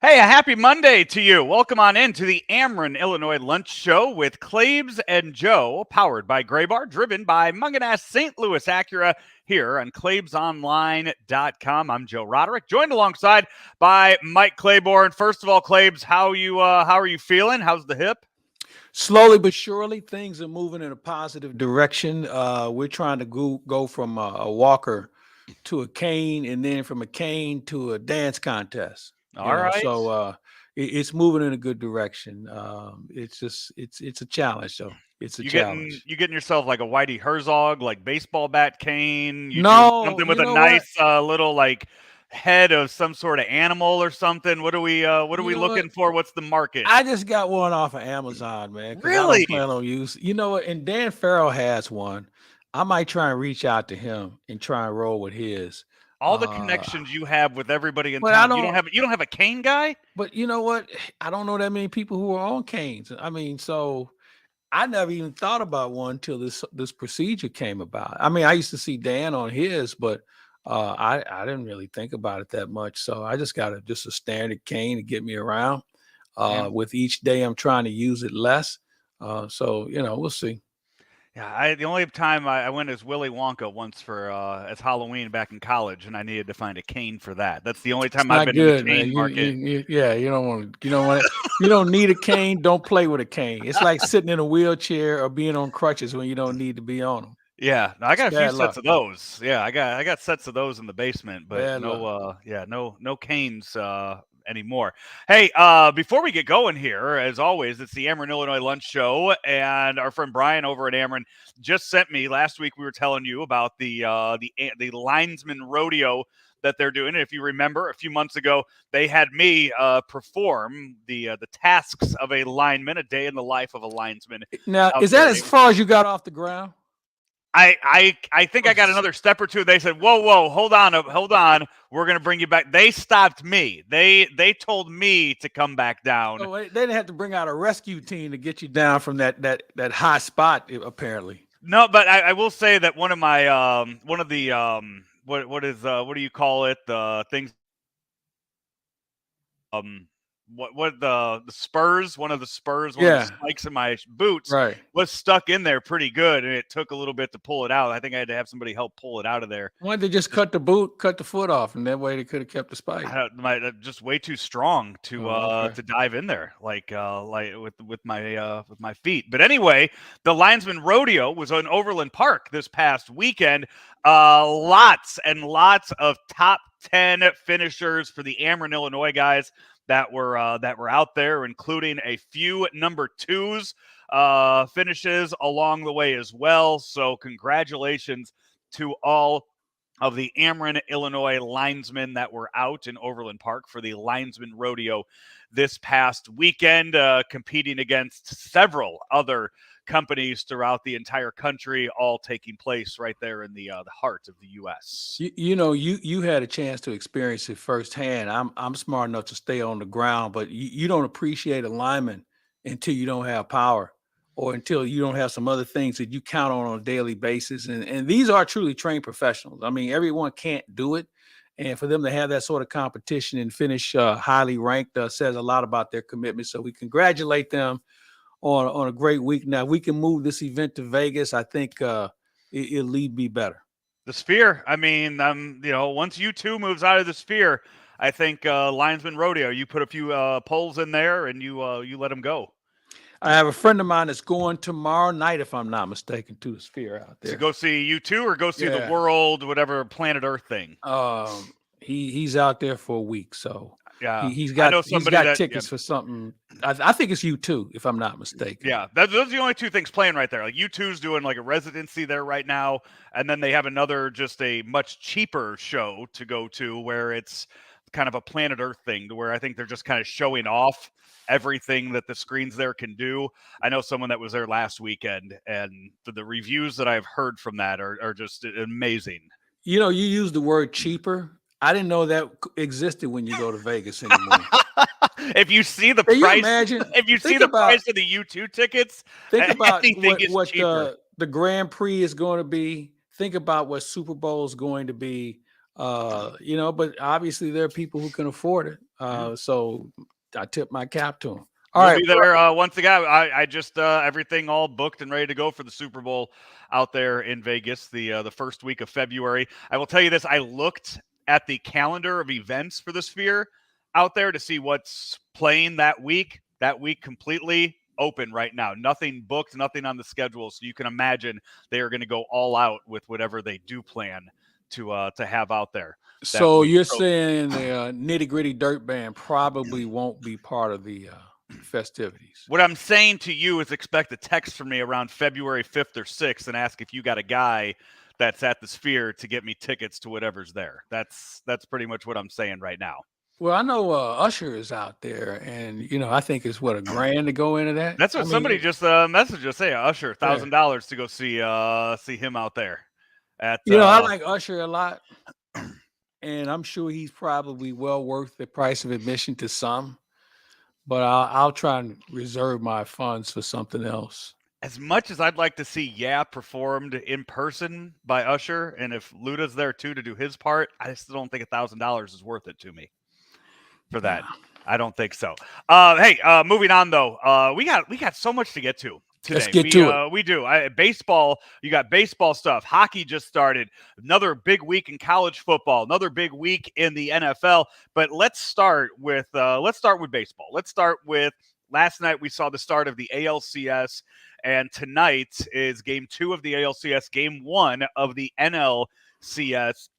Hey, a happy Monday to you. Welcome on in to the Ameren, Illinois Lunch Show with Claibs and Joe, powered by Graybar, driven by Munganess St. Louis Acura here on claibsonline.com. I'm Joe Roderick, joined alongside by Mike Claiborne. First of all, Claibs, how are you feeling? How's the hip? Slowly but surely, things are moving in a positive direction. We're trying to go from a walker to a cane, and then from a cane to a dance contest. All right. It's moving in a good direction. It's a challenge, though. It's a You getting challenge. you getting yourself like a Whitey Herzog, like baseball bat cane? You doing No, something with you a know what? nice little like head of some sort of animal or something? What are we You know what? looking for? What's the market? I just got one off of Amazon, man, because I don't Really? plan on using. You know what? And Dan Farrell has one. I might try and reach out to him and try and roll with his. All the Uh, connections you have with everybody in but I town. don't. You don't have a cane guy? But you know what? I don't know that many people who are on canes. I mean, so I never even thought about one until this procedure came about. I mean, I used to see Dan on his, but I didn't really think about it that much. So I just got just a standard cane to get me around. Yeah. With each day, I'm trying to use it less. So we'll see. Yeah, the only time I went as Willy Wonka once for as Halloween back in college, and I needed to find a cane for that. That's the only It's time I've not been in the good, man. cane market. Yeah, you don't want it. You don't need a cane. Don't play with a cane. It's like sitting in a wheelchair or being on crutches when you don't need to be on them. Yeah, no, I It's got a few bad sets luck. of those. Yeah, I got sets of those in the basement, but Bad luck. no canes anymore. Hey, before we get going here, as always, it's the Ameren Illinois Lunch Show, and our friend Brian over at Ameren just sent me last week. We were telling you about the linesman rodeo that they're doing. And if you remember, a few months ago, they had me perform the tasks of a lineman, a day in the life of a linesman Now, out is there that at as Ameren. far as you got off the ground? I think I got another step or two. They said, "Whoa, hold on. We're gonna bring you back." They stopped me. They told me to come back down. Oh, they didn't have to bring out a rescue team to get you down from that high spot, apparently. No, but I will say that one of my one of the what do you call it? The things what the spurs, one of the spurs, one of the Yeah, spikes in my boots right. was stuck in there pretty good, and it took a little bit to pull it out. I think I had to have somebody help pull it out of there. Why don't they just cut the foot off, and that way they could have kept the spike? Just way too strong Oh, okay. to dive in there like with my feet. But anyway, the Linesman Rodeo was on Overland Park this past weekend. Lots and lots of top 10 finishers for the Ameren, Illinois guys that were out there, including a few number twos finishes along the way as well. So congratulations to all of the Ameren, Illinois linesmen that were out in Overland Park for the Linesman Rodeo this past weekend, competing against several other companies throughout the entire country, all taking place right there in the heart of the U.S. You had a chance to experience it firsthand. I'm smart enough to stay on the ground, but you don't appreciate a lineman until you don't have power, or until you don't have some other things that you count on a daily basis. And these are truly trained professionals. I mean, everyone can't do it, and for them to have that sort of competition and finish highly ranked says a lot about their commitment. So we congratulate them on a great week. Now, if we can move this event to Vegas, I think it'll lead me better. The Sphere, I mean, once U2 moves out of the Sphere, I think Linesman Rodeo, you put a few poles in there and you let them go. I have a friend of mine that's going tomorrow night, if I'm not mistaken, to the Sphere out there. To go see U2 or go see the world, whatever planet Earth thing. He's out there for a week, so yeah, he's got tickets yeah. for something. I think it's U2, if I'm not mistaken. Yeah, those are the only two things playing right there. Like U2's doing like a residency there right now, and then they have another, just a much cheaper show to go to where it's kind of a planet Earth thing, to where I think they're just kind of showing off everything that the screens there can do. I know someone that was there last weekend, and the reviews that I've heard from that are just amazing. You use the word cheaper. I didn't know that existed when you go to Vegas anymore. If you see the Can price, you imagine? If you see the price of the U2 tickets, think about what cheaper. The Grand Prix is going to be. Think about what Super Bowl is going to be. But obviously there are people who can afford it. So I tip my cap to them. All We'll right. be there once again. I just everything all booked and ready to go for the Super Bowl out there in Vegas the first week of February. I will tell you this: I looked at the calendar of events for the Sphere out there to see what's playing that week. That week completely open right now. Nothing booked, nothing on the schedule. So you can imagine they are going to go all out with whatever they do plan to have out there. So you're saying the nitty gritty dirt band probably won't be part of the festivities. What I'm saying to you is expect a text from me around February 5th or 6th and ask if you got a guy that's at the Sphere to get me tickets to whatever's there. That's pretty much what I'm saying right now. Well, I know Usher is out there, and I think it's what, $1,000 to go into that. That's what somebody just messaged us. Hey, Usher, $1,000 to go see him out there. At I like Usher a lot, and I'm sure he's probably well worth the price of admission to some. But I'll try and reserve my funds for something else. As much as I'd like to see performed in person by Usher, and if Luda's there too to do his part, I still don't think $1,000 is worth it to me for that. Yeah. I don't think so. Hey, moving on though. We got so much to get to today. Let's get to it. We do. Baseball, you got baseball stuff. Hockey just started. Another big week in college football. Another big week in the NFL. But let's start with baseball. Let's start with last night. We saw the start of the ALCS, and tonight is game 2 of the ALCS, game 1 of the NLCS.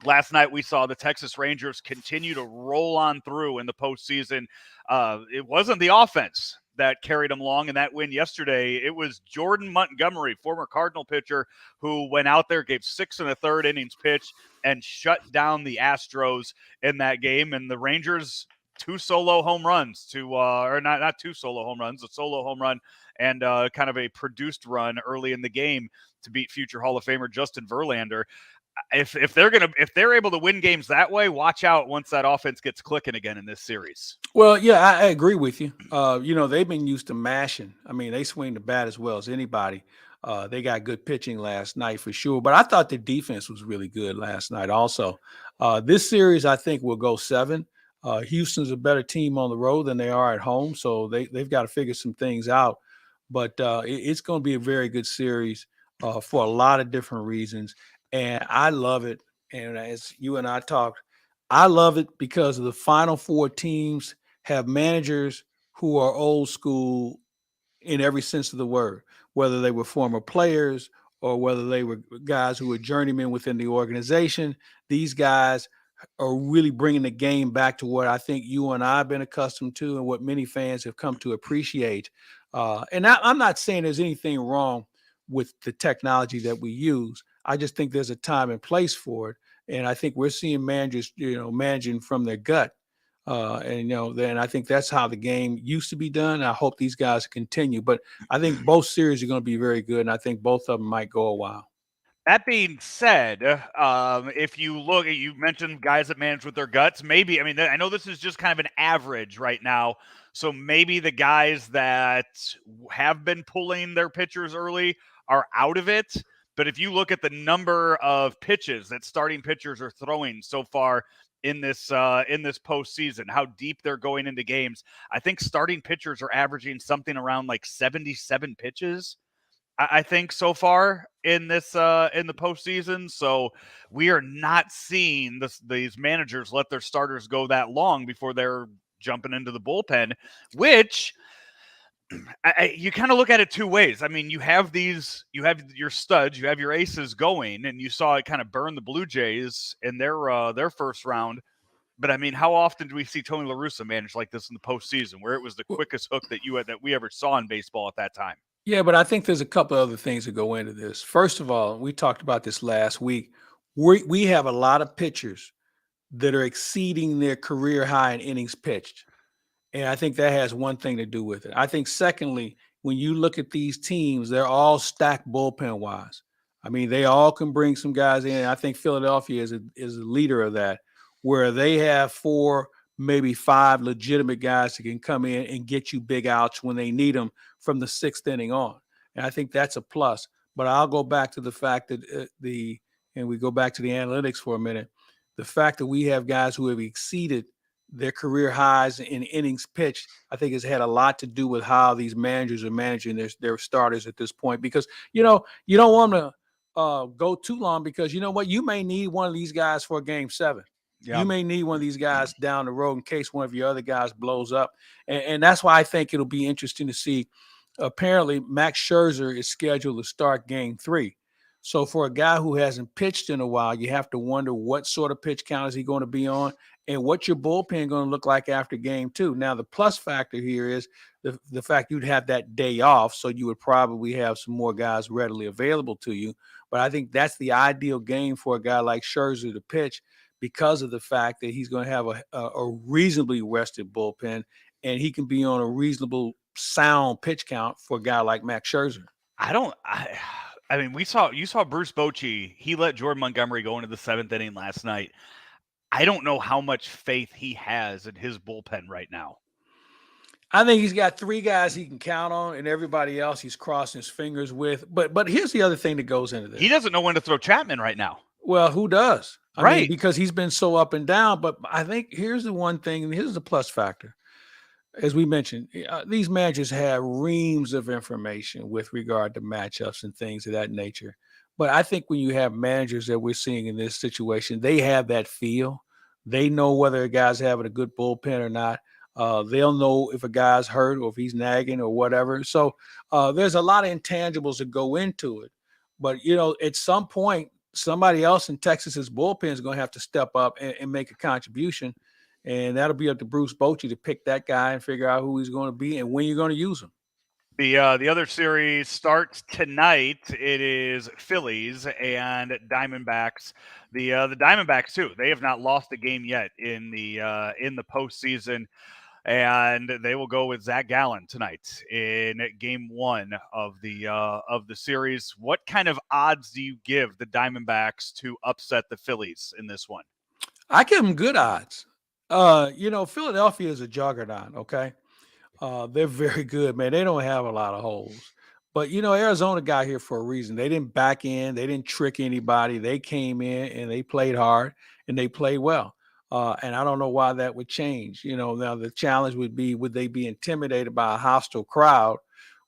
Last night, we saw the Texas Rangers continue to roll on through in the postseason. It wasn't the offense that carried them along in that win yesterday. It was Jordan Montgomery, former Cardinal pitcher, who went out there, gave 6 1/3 innings pitch, and shut down the Astros in that game. And the Rangers, 2 solo home runs or not 2 solo home runs, a solo home run and kind of a produced run early in the game to beat future Hall of Famer Justin Verlander. If they're able to win games that way, watch out once that offense gets clicking again in this series. Well, yeah, I agree with you. They've been used to mashing. I mean, they swing the bat as well as anybody. They got good pitching last night for sure, but I thought the defense was really good last night also. This series, I think, will go 7. Houston's a better team on the road than they are at home, so they've got to figure some things out. But it's going to be a very good series for a lot of different reasons. And I love it. And as you and I talked, I love it because of the final 4 teams have managers who are old school in every sense of the word, whether they were former players or whether they were guys who were journeymen within the organization. These guys are really bringing the game back to what I think you and I have been accustomed to and what many fans have come to appreciate. And I'm not saying there's anything wrong with the technology that we use. I just think there's a time and place for it. And I think we're seeing managers, managing from their gut. Then I think that's how the game used to be done. I hope these guys continue. But I think both series are going to be very good. And I think both of them might go a while. That being said, if you look, you mentioned guys that manage with their guts. Maybe, I know this is just kind of an average right now. So maybe the guys that have been pulling their pitchers early are out of it. But if you look at the number of pitches that starting pitchers are throwing so far in this postseason, how deep they're going into games, I think starting pitchers are averaging something around like 77 pitches. I think so far in this in the postseason. So we are not seeing these managers let their starters go that long before they're jumping into the bullpen, which you kind of look at it 2 ways. I mean, you have your studs, you have your aces going, and you saw it kind of burn the Blue Jays in their first round. But I mean, how often do we see Tony La Russa manage like this in the postseason, where it was the quickest hook that we ever saw in baseball at that time? Yeah, but I think there's a couple other things that go into this. First of all, we talked about this last week. We have a lot of pitchers that are exceeding their career high in innings pitched. And I think that has one thing to do with it. I think secondly, when you look at these teams, they're all stacked bullpen wise. I mean, they all can bring some guys in. I think Philadelphia is a leader of that, where they have 4, maybe 5 legitimate guys that can come in and get you big outs when they need them from the 6th inning on. And I think that's a plus. But I'll go back to the fact that and we go back to the analytics for a minute. the fact that we have guys who have exceeded their career highs in innings pitched, I think has had a lot to do with how these managers are managing their starters at this point. Because, you don't want them to go too long, because you know what? You may need one of these guys for game 7. Yeah. You may need one of these guys down the road in case one of your other guys blows up. And that's why I think it'll be interesting to see. Apparently, Max Scherzer is scheduled to start game 3. So for a guy who hasn't pitched in a while, you have to wonder what sort of pitch count is he going to be on, and what's your bullpen going to look like after game 2. Now, the plus factor here is the fact you'd have that day off, so you would probably have some more guys readily available to you. But I think that's the ideal game for a guy like Scherzer to pitch, because of the fact that he's going to have a reasonably rested bullpen, and he can be on a reasonable sound pitch count for a guy like Max Scherzer. I mean, you saw Bruce Bochy. He let Jordan Montgomery go into the 7th inning last night. I don't know how much faith he has in his bullpen right now. I think he's got 3 guys he can count on, and everybody else he's crossing his fingers with. But here's the other thing that goes into this. He doesn't know when to throw Chapman right now. Well, who does? I Right. mean, because he's been so up and down. But I think here's the one thing, and here's the plus factor. As we mentioned, these managers have reams of information with regard to matchups and things of that nature. But I think when you have managers that we're seeing in this situation, they have that feel. They know whether a guy's having a good bullpen or not. They'll know if a guy's hurt or if he's nagging or whatever. So there's a lot of intangibles that go into it. But, at some point, somebody else in Texas's bullpen is going to have to step up and make a contribution. And that'll be up to Bruce Bochy to pick that guy and figure out who he's going to be and when you're going to use him. The other series starts tonight. It is Phillies and Diamondbacks. The Diamondbacks too. They have not lost a game yet in the postseason, and they will go with Zach Gallen tonight in game 1 of the series. What kind of odds do you give the Diamondbacks to upset the Phillies in this one? I give them good odds. Philadelphia is a juggernaut. Okay. They're very good, man. They don't have a lot of holes. But, Arizona got here for a reason. They didn't back in. They didn't trick anybody. They came in and they played hard and they played well. And I don't know why that would change. Now the challenge would be, would they be intimidated by a hostile crowd?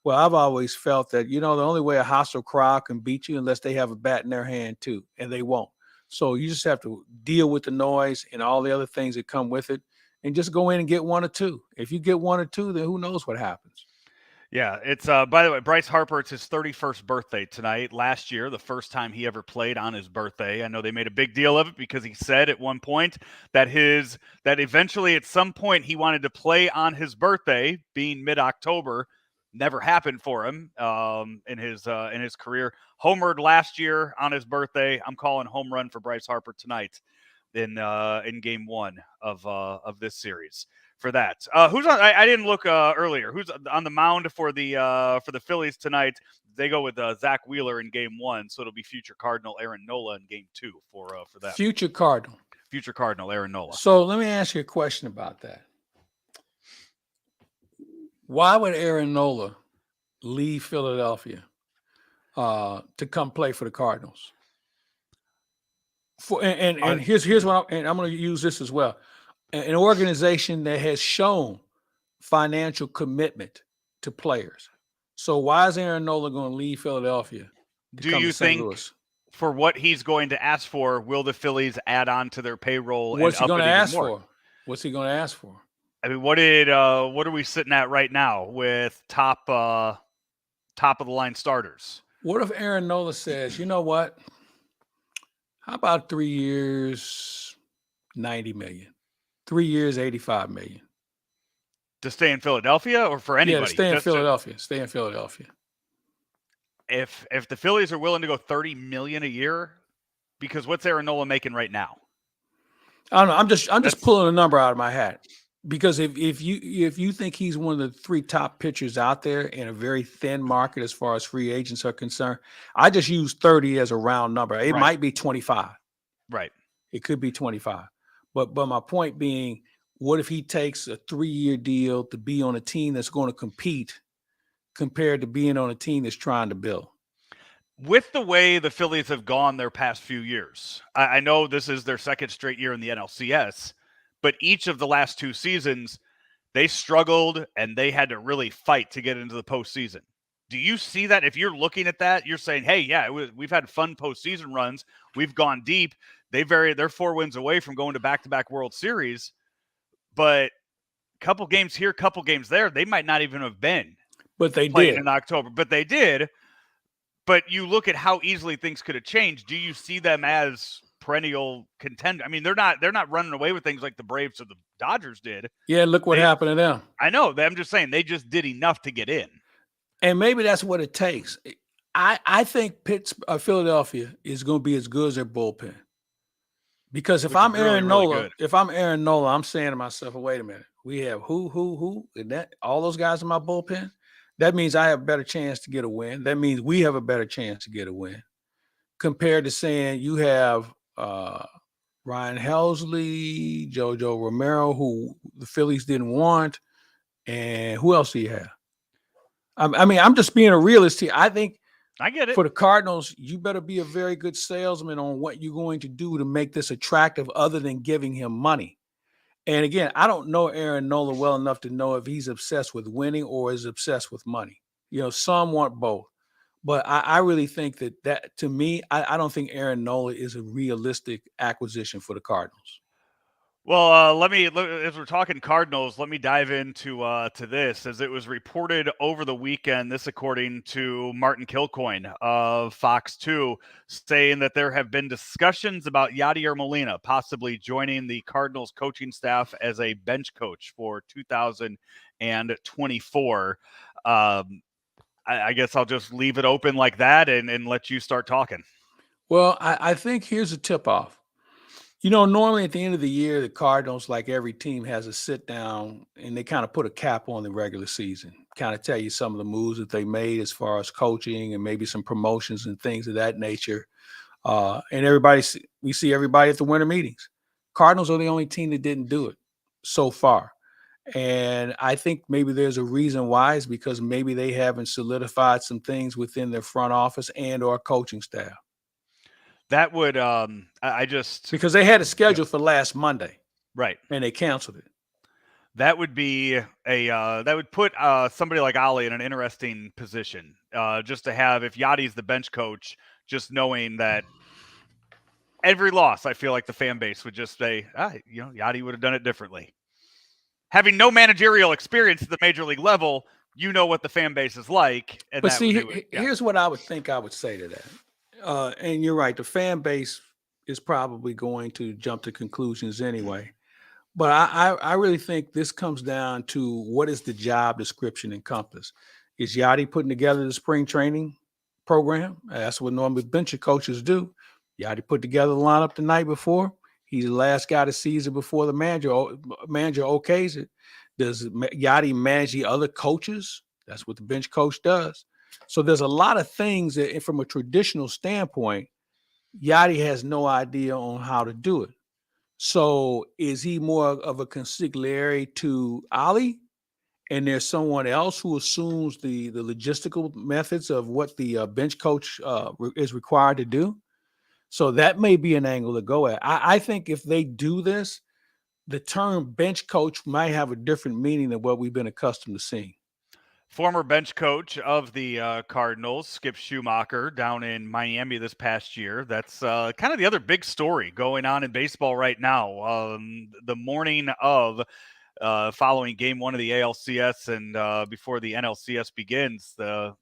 Well, I've always felt that, the only way a hostile crowd can beat you unless they have a bat in their hand too, and they won't. So you just have to deal with the noise and all the other things that come with it, and just go in and get 1 or 2. If you get 1 or 2, then who knows what happens. Yeah, it's by the way, Bryce Harper, it's his 31st birthday tonight. Last year, the first time he ever played on his birthday. I know they made a big deal of it because he said at one point that eventually at some point he wanted to play on his birthday, being mid-October. Never happened for him in his career. Homered last year on his birthday. I'm calling home run for Bryce Harper tonight in game 1 of this series. For that, who's on? I didn't look earlier. Who's on the mound for the Phillies tonight? They go with Zach Wheeler in game 1, so it'll be future Cardinal Aaron Nola in game 2 for that. Future Cardinal Aaron Nola. So let me ask you a question about that. Why would Aaron Nola leave Philadelphia to come play for the Cardinals? Here's what I'm going to use this as well. An organization that has shown financial commitment to players. So why is Aaron Nola going to leave Philadelphia? Do you think for what he's going to ask for, will the Phillies add on to their payroll? What's he going to ask for? What's he going to ask for? I mean, what are we sitting at right now with top of the line starters? What if Aaron Nola says, you know what? How about 3 years, $90 million? 3 years, $85 million. To stay in Philadelphia or for anybody? Yeah, to stay in Philadelphia. Stay in Philadelphia. If the Phillies are willing to go $30 million a year, because what's Aaron Nola making right now? I don't know. I'm just pulling a number out of my hat. Because if you think he's one of the 3 top pitchers out there in a very thin market as far as free agents are concerned, I just use 30 as a round number. It might be 25. Right. It could be 25. But my point being, what if he takes a 3-year deal to be on a team that's going to compete compared to being on a team that's trying to build? with the way the Phillies have gone their past few years, I know this is their second straight year in the NLCS, but each of the last 2 seasons, they struggled and they had to really fight to get into the postseason. Do you see that? If you're looking at that, you're saying, "Hey, yeah, we've had fun postseason runs. We've gone deep. They're 4 wins away from going to back-to-back World Series, but couple games here, couple games there, they might not even have been But they playing did. in October, but they did." But you look at how easily things could have changed. Do you see them as perennial contender? I mean, they're not running away with things like the Braves or the Dodgers did. Yeah, look what happened to them. I know. I'm just saying they just did enough to get in. And maybe that's what it takes. I think Philadelphia is going to be as good as their bullpen. Because if I'm Aaron Nola, I'm saying to myself, wait a minute, we have who, and that all those guys in my bullpen. That means I have a better chance to get a win. That means we have a better chance to get a win compared to saying you have Ryan Helsley, JoJo Romero, who the Phillies didn't want, and who else do you have? I mean, I'm just being a realist here. I think I get it. For the Cardinals, you better be a very good salesman on what you're going to do to make this attractive other than giving him money. And again, I don't know Aaron Nola well enough to know if he's obsessed with winning or is obsessed with money. You know, some want both. But I really think that to me, I don't think Aaron Nola is a realistic acquisition for the Cardinals. Well, as we're talking Cardinals, let me dive into to this, as it was reported over the weekend. This, according to Martin Kilcoyne of Fox 2, saying that there have been discussions about Yadier Molina possibly joining the Cardinals coaching staff as a bench coach for 2024. I guess I'll just leave it open like that and let you start talking. Well, I think here's a tip-off. You know, normally at the end of the year, the Cardinals, like every team, has a sit down and they kind of put a cap on the regular season, kind of tell you some of the moves that they made as far as coaching and maybe some promotions and things of that nature. And we see everybody at the winter meetings. Cardinals are the only team that didn't do it so far. And I think maybe there's a reason why. Is because maybe they haven't solidified some things within their front office and or coaching staff. That would because they had a schedule for last Monday, right, and they canceled it. That would be that would put somebody like Ollie in an interesting position, just to have, if Yadi's the bench coach, just knowing that every loss, I feel like the fan base would just say, Yadi would have done it differently. Having no managerial experience at the major league level, you know what the fan base is like. And but see, here's what I would say to that. And you're right, the fan base is probably going to jump to conclusions anyway. But I really think this comes down to what is the job description encompass. Is Yadi putting together the spring training program? That's what normally bench coaches do. Yadi put together the lineup the night before. He's the last guy to seize it before the manager okays it. Does Yadi manage the other coaches? That's what the bench coach does. So there's a lot of things that, from a traditional standpoint, Yadi has no idea on how to do it. So is he more of a consigliere to Ali, and there's someone else who assumes the logistical methods of what the bench coach is required to do? So that may be an angle to go at. I think if they do this, the term bench coach might have a different meaning than what we've been accustomed to seeing. Former bench coach of the Cardinals, Skip Schumacher, down in Miami this past year. That's kind of the other big story going on in baseball right now. The morning of following Game 1 of the ALCS and before the NLCS begins, the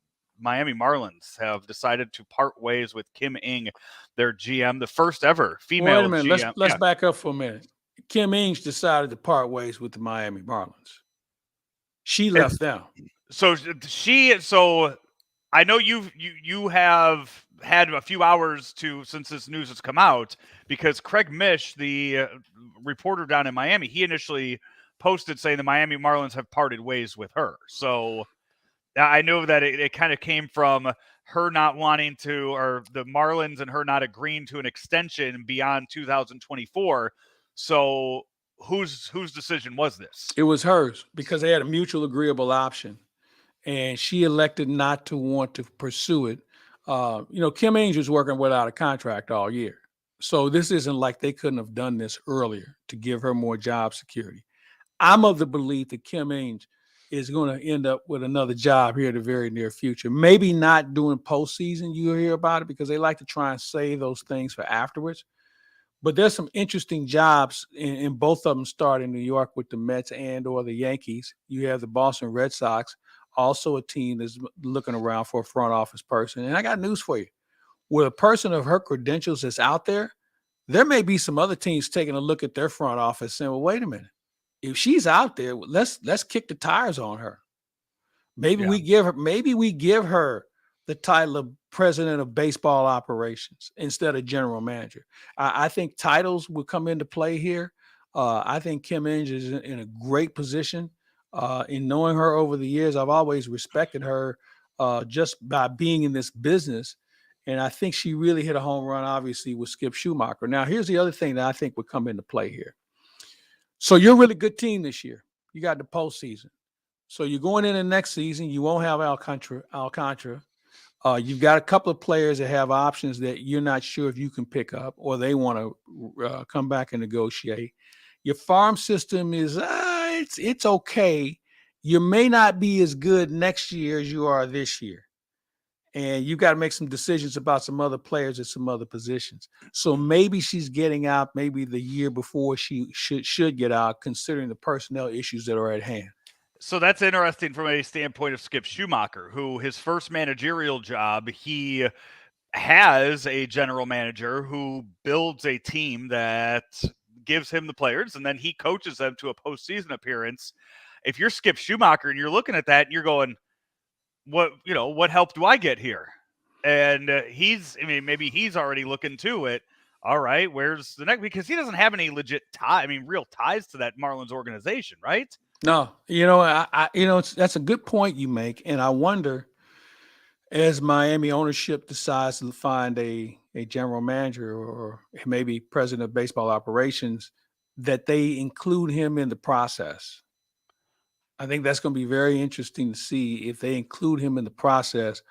Miami Marlins have decided to part ways with Kim Ng, their GM, the first ever female Wait a minute. GM. Let's back up for a minute. Kim Ng's decided to part ways with the Miami Marlins. She left them. So I know you have had a few hours since this news has come out, because Craig Mish, the reporter down in Miami, he initially posted saying the Miami Marlins have parted ways with her. So I know that it kind of came from her not wanting to, or the Marlins and her not agreeing to an extension beyond 2024. So whose decision was this? It was hers, because they had a mutual agreeable option, and she elected not to want to pursue it Kim Ainge was working without a contract all year. So this isn't like they couldn't have done this earlier to give her more job security. I'm of the belief that Kim Ainge is going to end up with another job here in the very near future. Maybe not doing postseason, you'll hear about it, because they like to try and save those things for afterwards. But there's some interesting jobs, and both of them start in New York with the Mets and or the Yankees. You have the Boston Red Sox, also a team that's looking around for a front office person. And I got news for you. With a person of her credentials that's out there may be some other teams taking a look at their front office saying, well, wait a minute. If she's out there, let's kick the tires on her. Maybe we give her the title of president of baseball operations instead of general manager. I think titles will come into play here. I think Kim Ainge is in a great position. In knowing her over the years, I've always respected her just by being in this business. And I think she really hit a home run, obviously, with Skip Schumacher. Now, here's the other thing that I think would come into play here. So you're a really good team this year. You got the postseason. So you're going in the next season. You won't have Alcantara. You've got a couple of players that have options that you're not sure if you can pick up or they want to come back and negotiate. Your farm system is it's okay. You may not be as good next year as you are this year. And you got to make some decisions about some other players at some other positions. So maybe she's getting out maybe the year before she should get out, considering the personnel issues that are at hand. So that's interesting from a standpoint of Skip Schumacher, who his first managerial job, he has a general manager who builds a team that gives him the players, and then he coaches them to a postseason appearance. If you're Skip Schumacher and you're looking at that and you're going, what help do I get here? And maybe he's already looking to it. All right, where's the next? Because he doesn't have any legit real ties to that Marlins organization, right? No, that's a good point you make. And I wonder, as Miami ownership decides to find a general manager or maybe president of baseball operations, that they include him in the process. I think that's going to be very interesting to see if they include him in the process,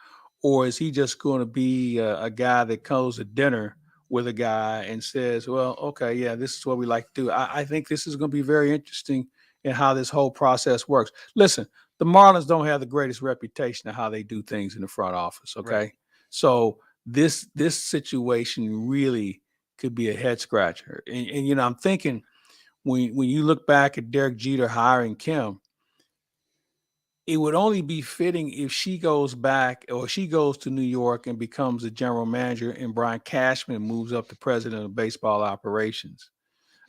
or is he just going to be a guy that goes to dinner with a guy and says, well, okay, yeah, this is what we like to do. I think this is going to be very interesting in how this whole process works. Listen, the Marlins don't have the greatest reputation of how they do things in the front office, okay? Right. So this situation really could be a head scratcher. And I'm thinking when you look back at Derek Jeter hiring Kim, it would only be fitting if she goes back or she goes to New York and becomes a general manager and Brian Cashman moves up to president of baseball operations.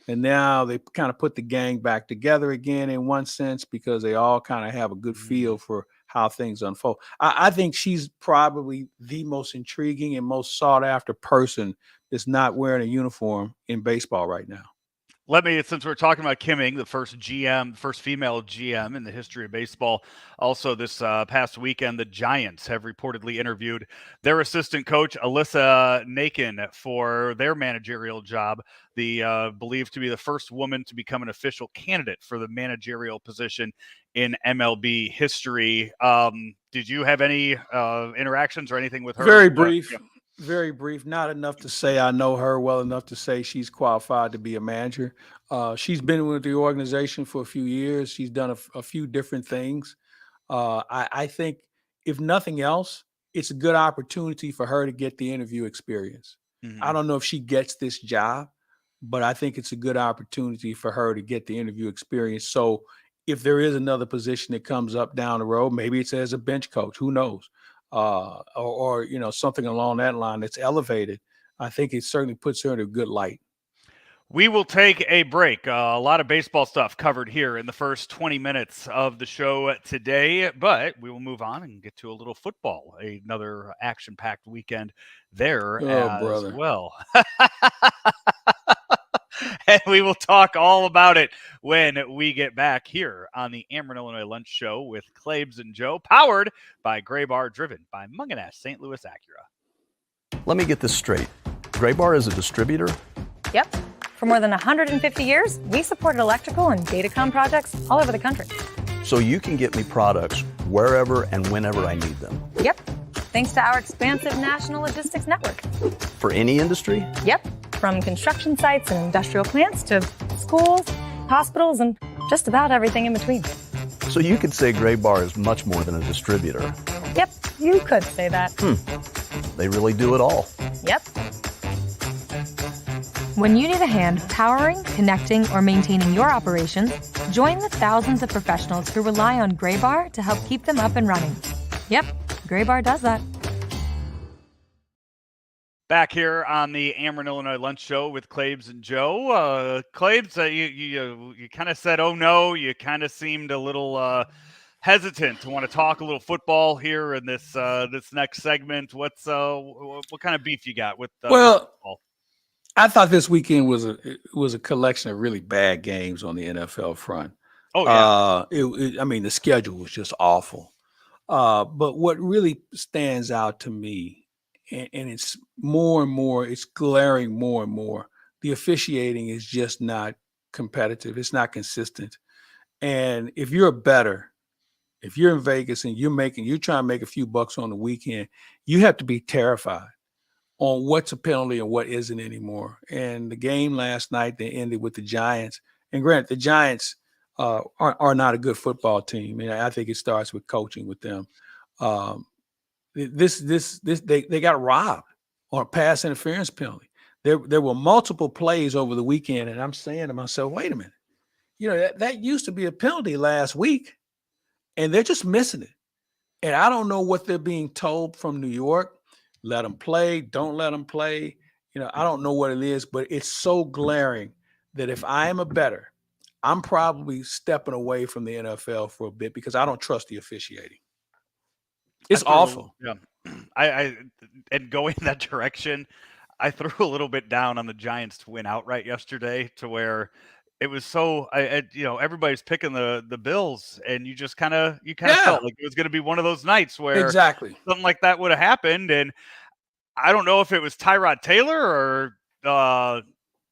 And now they kind of put the gang back together again in one sense because they all kind of have a good feel for how things unfold. I think she's probably the most intriguing and most sought after person that's not wearing a uniform in baseball right now. Since we're talking about Kim Ainge, the first female GM in the history of baseball, also this past weekend, the Giants have reportedly interviewed their assistant coach, Alyssa Nakin, for their managerial job, believed to be the first woman to become an official candidate for the managerial position in MLB history. Did you have any interactions or anything with her? Very brief. Very brief, not enough to say I know her well enough to say she's qualified to be a manager. She's been with the organization for a few years. She's done a few different things. I think if nothing else, it's a good opportunity for her to get the interview experience. Mm-hmm. I don't know if she gets this job, but I think it's a good opportunity for her to get the interview experience. So if there is another position that comes up down the road, maybe it's as a bench coach, who knows? Or something along that line that's elevated, I think it certainly puts her in a good light. We will take a break. A lot of baseball stuff covered here in the first 20 minutes of the show today, but we will move on and get to a little football, another action-packed weekend there well. And we will talk all about it when we get back here on the Ameren, Illinois Lunch Show with Claibs and Joe, powered by Gray Bar, driven by Munganess St. Louis Acura. Let me get this straight. Gray Bar is a distributor? Yep. For more than 150 years, we supported electrical and datacom projects all over the country. So you can get me products wherever and whenever I need them? Yep. thanks to our expansive national logistics network. For any industry? Yep, from construction sites and industrial plants to schools, hospitals, and just about everything in between. So you could say Gray Bar is much more than a distributor. Yep, you could say that. They really do it all. Yep. When you need a hand powering, connecting, or maintaining your operations, join the thousands of professionals who rely on Gray Bar to help keep them up and running. Yep, Gray Bar does that. Back here on the Ameren, Illinois Lunch Show with Claibs and Joe. Claibs, you kind of said, "Oh no," you kind of seemed a little hesitant to want to talk a little football here in this next segment. What kind of beef you got with? Football? I thought this weekend was a collection of really bad games on the NFL front. Oh yeah, the schedule was just awful. But what really stands out to me, and it's more and more, it's glaring more and more, the officiating is just not competitive. It's not consistent. And if you're in Vegas and you're trying to make a few bucks on the weekend, you have to be terrified on what's a penalty and what isn't anymore. And the game last night, they ended with the Giants. And granted, the Giants are not a good football team. And I think it starts with coaching with them. They got robbed on a pass interference penalty. There were multiple plays over the weekend, and I'm saying to myself, wait a minute, that used to be a penalty last week, and they're just missing it. And I don't know what they're being told from New York. Let them play, don't let them play. I don't know what it is, but it's so glaring that if I am a bettor, I'm probably stepping away from the NFL for a bit because I don't trust the officiating. It's awful. Yeah, I and going that direction, I threw a little bit down on the Giants to win outright yesterday, to where it was so everybody's picking the Bills, and you kind of felt like it was going to be one of those nights where exactly something like that would have happened. And I don't know if it was Tyrod Taylor or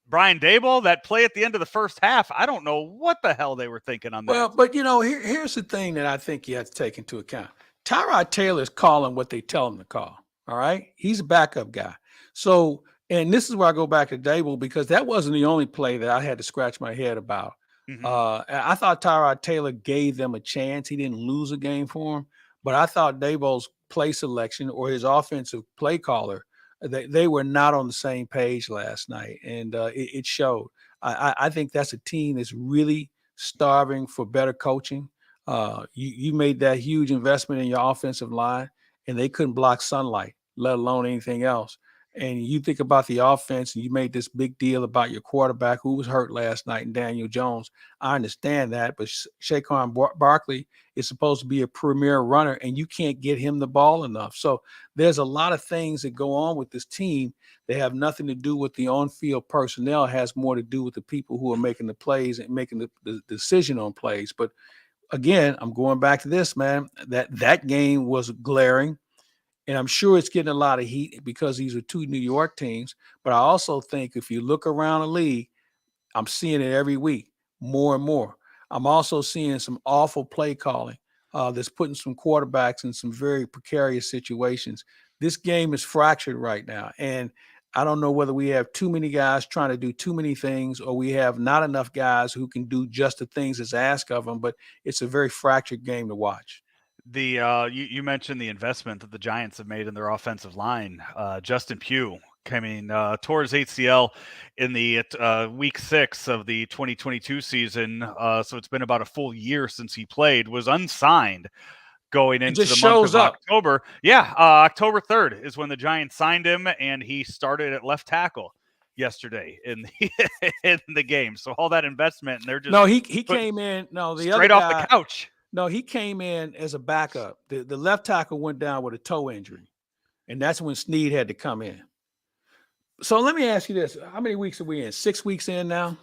Brian Daboll, that play at the end of the first half. I don't know what the hell they were thinking on that. Well, but here's the thing that I think you have to take into account. Tyrod Taylor is calling what they tell him to call. All right. He's a backup guy. So, and this is where I go back to Daboll, because that wasn't the only play that I had to scratch my head about. Mm-hmm. I thought Tyrod Taylor gave them a chance. He didn't lose a game for him, but I thought Daboll's play selection or his offensive play caller, they were not on the same page last night. And it showed. I think that's a team that's really starving for better coaching. You made that huge investment in your offensive line, and they couldn't block sunlight, let alone anything else. And you think about the offense, and you made this big deal about your quarterback who was hurt last night, and Daniel Jones. I understand that, but Saquon Barkley is supposed to be a premier runner, and you can't get him the ball enough. So there's a lot of things that go on with this team. They have nothing to do with the on-field personnel. It has more to do with the people who are making the plays and making the decision on plays. But again, I'm going back to this, man. That game was glaring. And I'm sure it's getting a lot of heat because these are two New York teams. But I also think if you look around the league, I'm seeing it every week, more and more. I'm also seeing some awful play calling that's putting some quarterbacks in some very precarious situations. This game is fractured right now. And I don't know whether we have too many guys trying to do too many things, or we have not enough guys who can do just the things that's asked of them. But it's a very fractured game to watch. You mentioned the investment that the Giants have made in their offensive line. Justin Pugh tore his ACL in the week 6 of the 2022 season. So it's been about a full year since he played, was unsigned going into the month of October. Yeah. October 3rd is when the Giants signed him, and he started at left tackle yesterday in the game. So all that investment, and they're just he came in. No, the straight other off guy, the couch. No, he came in as a backup. The left tackle went down with a toe injury, and that's when Snead had to come in. So let me ask you this. How many weeks are we in? 6 weeks in now?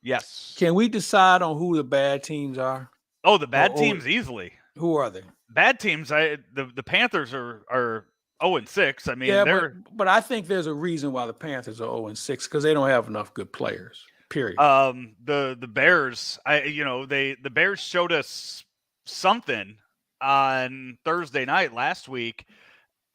Yes. Can we decide on who the bad teams are? Oh, the bad teams easily. Who are they? Bad teams, the Panthers are 0-6. I mean, yeah, but I think there's a reason why the Panthers are 0-6, because they don't have enough good players. Period. The Bears, the Bears showed us something on Thursday night last week.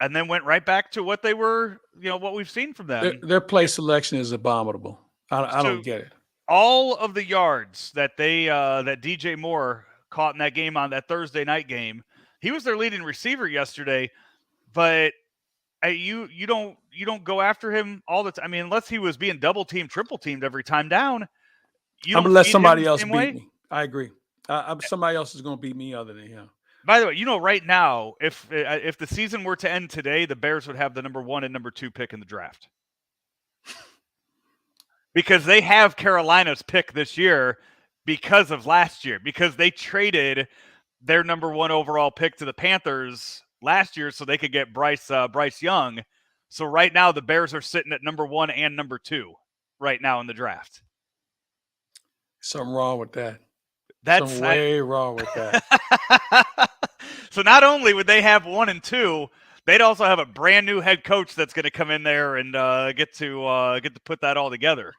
and then went right back to what they were, what we've seen from them. Their play selection is abominable. I So don't get it. all of the yards that that DJ Moore caught in that game, on that Thursday night game, he was their leading receiver yesterday. But you don't go after him all the time. I mean, unless he was being double teamed, triple teamed every time down. I'm gonna let feed him somebody the else same beat way. me. I agree. Somebody else is gonna beat me other than him. By the way, right now, if the season were to end today, the Bears would have the number 1 and number 2 pick in the draft. Because they have Carolina's pick this year because of last year, because they traded their number 1 overall pick to the Panthers last year so they could get Bryce Young. So right now the Bears are sitting at number 1 and number 2 right now in the draft. Something wrong with that. That's something way wrong with that. So not only would they have 1 and 2, they'd also have a brand new head coach that's going to come in there and get to put that all together.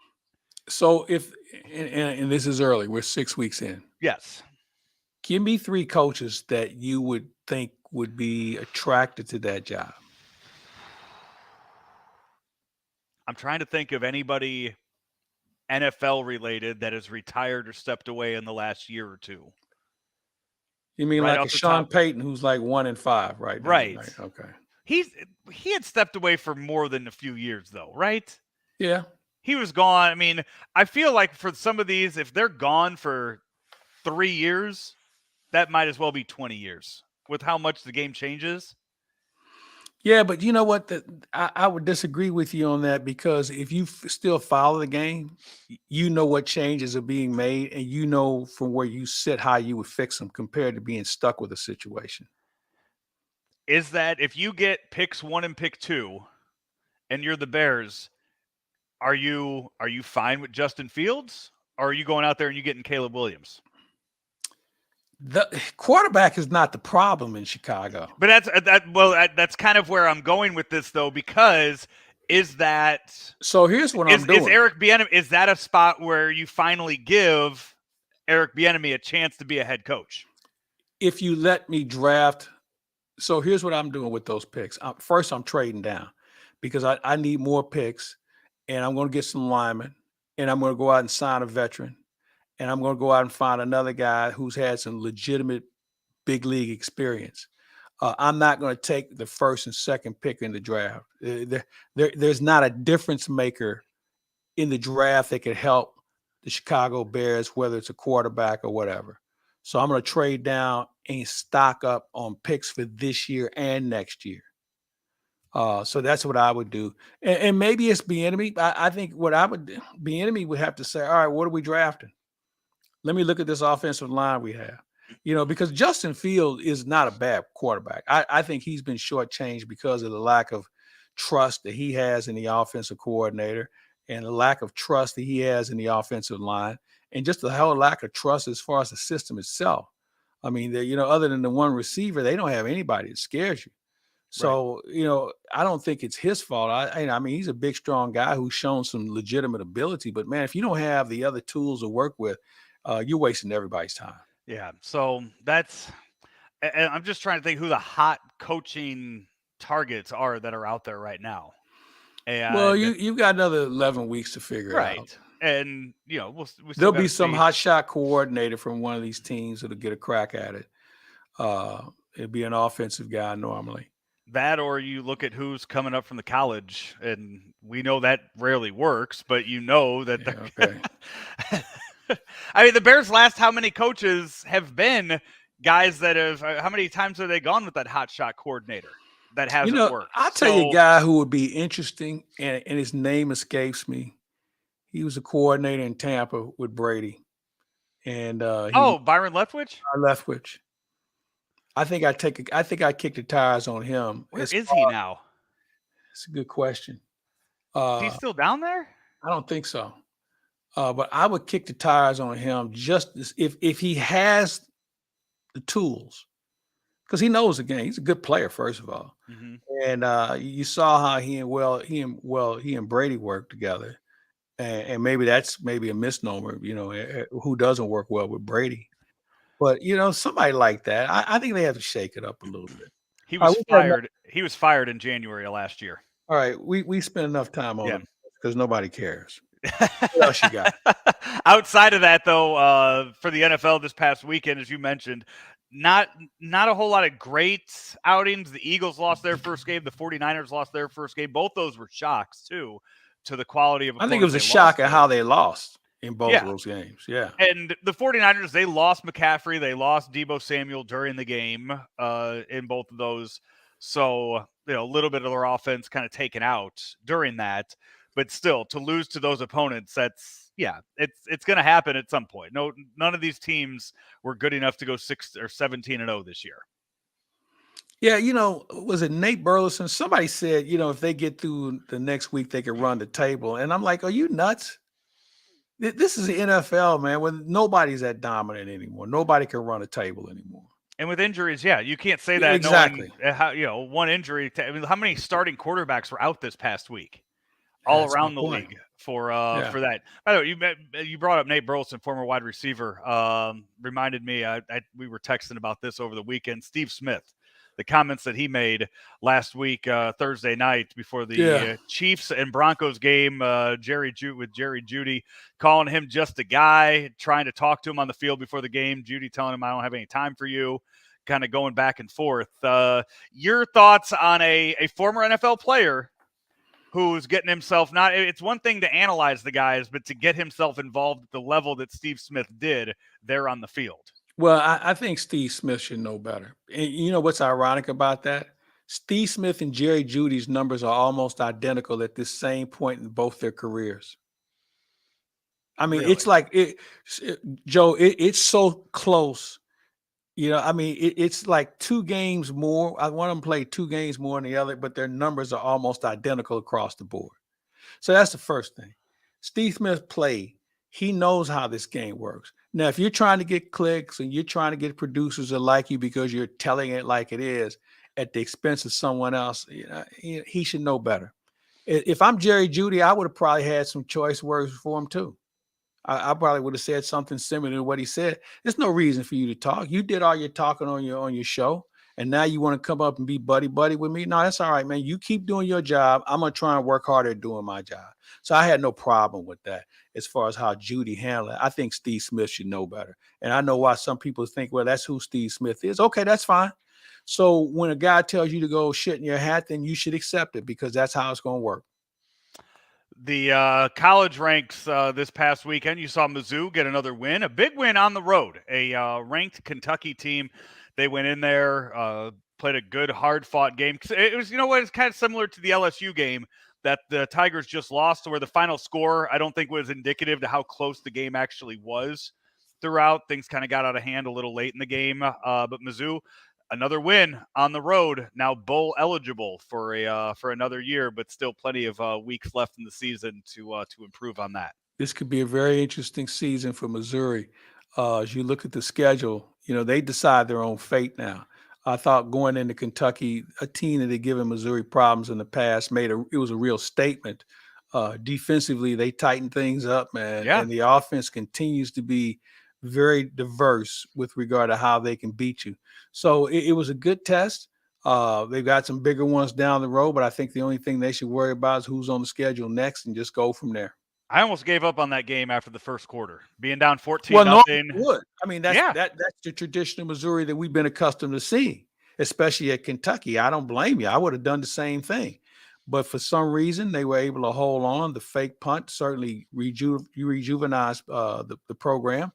So and this is early, we're 6 weeks in. Yes. Give me 3 coaches that you would think would be attracted to that job. I'm trying to think of anybody NFL related that has retired or stepped away in the last year or two. You mean Right like a off the Sean top. Payton who's like 1-5 right now? Right. Okay. He had stepped away for more than a few years though, right? Yeah. He was gone. I mean, I feel like for some of these, if they're gone for 3 years, that might as well be 20 years with how much the game changes. Yeah, but you know what? I would disagree with you on that, because if you still follow the game, you know what changes are being made, and you know from where you sit how you would fix them compared to being stuck with a situation. Is that if you get picks 1 and pick 2 and you're the Bears, are you fine with Justin Fields, or are you going out there and you getting Caleb Williams? The quarterback is not the problem in Chicago. But that's kind of where I'm going with this though, because so here's what I'm doing. Is Eric Bieniemy, is that a spot where you finally give Eric Bieniemy a chance to be a head coach? If you let me draft, so here's what I'm doing with those picks. First, I'm trading down because I need more picks, and I'm going to get some linemen, and I'm going to go out and sign a veteran, and I'm going to go out and find another guy who's had some legitimate big league experience. I'm not going to take the first and second pick in the draft. There's not a difference maker in the draft that could help the Chicago Bears, whether it's a quarterback or whatever. So I'm going to trade down and stock up on picks for this year and next year. So that's what I would do. And maybe it's Bieniemy. I think Bieniemy would have to say, all right, what are we drafting? Let me look at this offensive line we have. Because Justin Fields is not a bad quarterback. I think he's been shortchanged because of the lack of trust that he has in the offensive coordinator, and the lack of trust that he has in the offensive line, and just the whole lack of trust as far as the system itself. I mean, other than the one receiver, they don't have anybody that scares you. So, right. I don't think it's his fault. I mean, he's a big, strong guy who's shown some legitimate ability. But, man, if you don't have the other tools to work with, you're wasting everybody's time. Yeah, so I'm just trying to think who the hot coaching targets are that are out there right now. And well, you've got another 11 weeks to figure it out. Right. And, we'll there'll be some hot shot coordinator from one of these teams that'll get a crack at it. It'll be an offensive guy normally. That, or you look at who's coming up from the college, and we know that rarely works, but that okay. I mean, the Bears last how many coaches have been guys that have how many times have they gone with that hot shot coordinator that hasn't worked? I'll tell you a guy who would be interesting, and his name escapes me. He was a coordinator in Tampa with Brady. And Byron Leftwich? Leftwich. I think I kick the tires on him. Where is he now? It's a good question. Is he still down there? I don't think so. But I would kick the tires on him just if he has the tools, because he knows the game. He's a good player, first of all. Mm-hmm. And you saw how he and Brady worked together. And maybe that's a misnomer, who doesn't work well with Brady. But, somebody like that, I think they have to shake it up a little bit. He All was right, fired. He was fired in January of last year. all right, we spent enough time on Yeah. it because nobody cares. What else you got? Outside of that, though, for the NFL this past weekend, as you mentioned, not a whole lot of great outings. The Eagles lost their first game. The 49ers lost their first game. Both those were shocks, too, to the quality of I think it was a opponents they shock lost at to. how they lost in both of Yeah. those games. Yeah. And the 49ers, they lost McCaffrey. They lost Deebo Samuel during the game in both of those. So, a little bit of their offense kind of taken out during that. But still, to lose to those opponents, it's going to happen at some point. No, none of these teams were good enough to go 6 or 17-0 this year. Yeah, was it Nate Burleson? Somebody said, if they get through the next week, they can run the table. And I'm like, are you nuts? This is the NFL, man, when nobody's that dominant anymore. Nobody can run a table anymore. And with injuries, you can't say Yeah, that exactly. knowing how, one injury. How many starting quarterbacks were out this past week? All That's around my the point. league for that. By the way, you brought up Nate Burleson, former wide receiver. Reminded me, we were texting about this over the weekend. Steve Smith, the comments that he made last week, Thursday night before the Chiefs and Broncos game, Jerry Jeudy calling him just a guy, trying to talk to him on the field before the game. Jeudy telling him, I don't have any time for you, kind of going back and forth. Your thoughts on a former NFL player who's getting himself it's one thing to analyze the guys, but to get himself involved at the level that Steve Smith did there on the field. Well, I think Steve Smith should know better. And you know what's ironic about that? Steve Smith and Jerry Jeudy's numbers are almost identical at this same point in both their careers. I mean, Really? it's like Joe, it's so close. It's like 2 games more. One of them played 2 games more than the other, but their numbers are almost identical across the board. So that's the first thing. Steve Smith played. He knows how this game works. Now, if you're trying to get clicks and you're trying to get producers to like you because you're telling it like it is at the expense of someone else, he should know better. If I'm Jerry Jeudy, I would have probably had some choice words for him too. I probably would have said something similar to what he said. There's no reason for you to talk. You did all your talking on your show, and now you want to come up and be buddy with me. No, that's all right, man. You keep doing your job. I'm gonna try and work harder at doing my job. So I had no problem with that as far as how Jeudy handled it. I think Steve Smith should know better, and I know why some people think, well, that's who Steve Smith is. Okay, that's fine. So when a guy tells you to go shit in your hat, then you should accept it because that's how it's gonna work. The college ranks this past weekend, you saw Mizzou get another win, a big win on the road. A ranked Kentucky team. They went in there, played a good, hard-fought game. It was, it's kind of similar to the LSU game that the Tigers just lost, to where the final score, I don't think was indicative to how close the game actually was throughout. Things kind of got out of hand a little late in the game. But Mizzou, another win on the road, now bowl eligible for another year, but still plenty of weeks left in the season to improve on that. This could be a very interesting season for Missouri. As you look at the schedule, they decide their own fate now. I thought going into Kentucky, a team that had given Missouri problems in the past, it was a real statement. Defensively, they tightened things up, man, and the offense continues to be very diverse with regard to how they can beat you. So it was a good test. They've got some bigger ones down the road, but I think the only thing they should worry about is who's on the schedule next and just go from there. I almost gave up on that game after the first quarter, being down 14-0. Well, no, would. I mean, that's the traditional Missouri that we've been accustomed to seeing, especially at Kentucky. I don't blame you. I would have done the same thing. But for some reason, they were able to hold on. The fake punt certainly rejuvenized the program.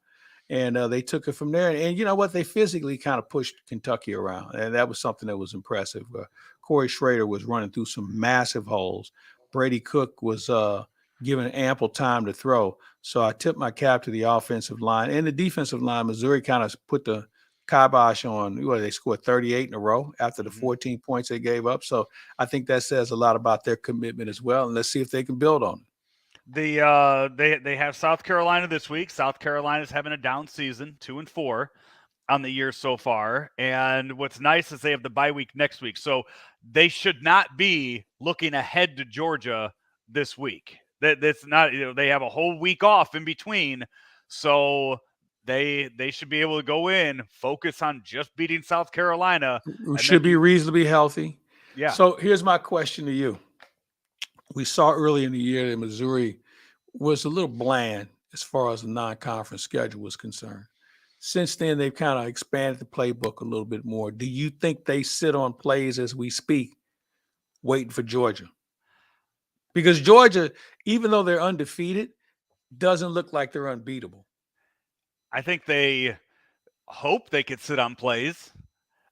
And they took it from there. And you know what? They physically kind of pushed Kentucky around. And that was something that was impressive. Corey Schrader was running through some massive holes. Brady Cook was given ample time to throw. So I tip my cap to the offensive line and the defensive line. Missouri kind of put the kibosh on. They scored 38 in a row after the 14 points they gave up. So I think that says a lot about their commitment as well. And let's see if they can build on it. They have South Carolina this week. South Carolina's having a down season, 2-4 on the year so far. And what's nice is they have the bye week next week. So they should not be looking ahead to Georgia this week. That's not, they have a whole week off in between. So they should be able to go in, focus on just beating South Carolina. Who should be reasonably healthy. Yeah. So here's my question to you. We saw early in the year that Missouri was a little bland as far as the non-conference schedule was concerned. Since then, they've kind of expanded the playbook a little bit more. Do you think they sit on plays as we speak, waiting for Georgia? Because Georgia, even though they're undefeated, doesn't look like they're unbeatable. I think they hope they could sit on plays.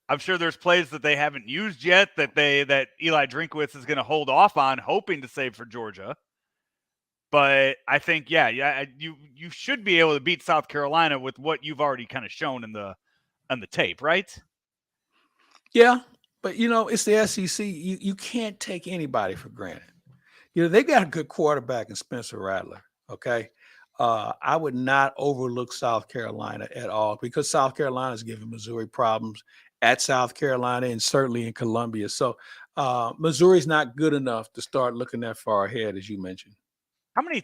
I'm sure there's plays that they haven't used yet that Eli Drinkwitz is going to hold off on, hoping to save for Georgia. But I think, you should be able to beat South Carolina with what you've already kind of shown on the tape, right? Yeah, but it's the SEC. You can't take anybody for granted. They've got a good quarterback in Spencer Rattler. Okay, I would not overlook South Carolina at all because South Carolina is giving Missouri problems at South Carolina and certainly in Columbia. So Missouri's not good enough to start looking that far ahead, as you mentioned. How many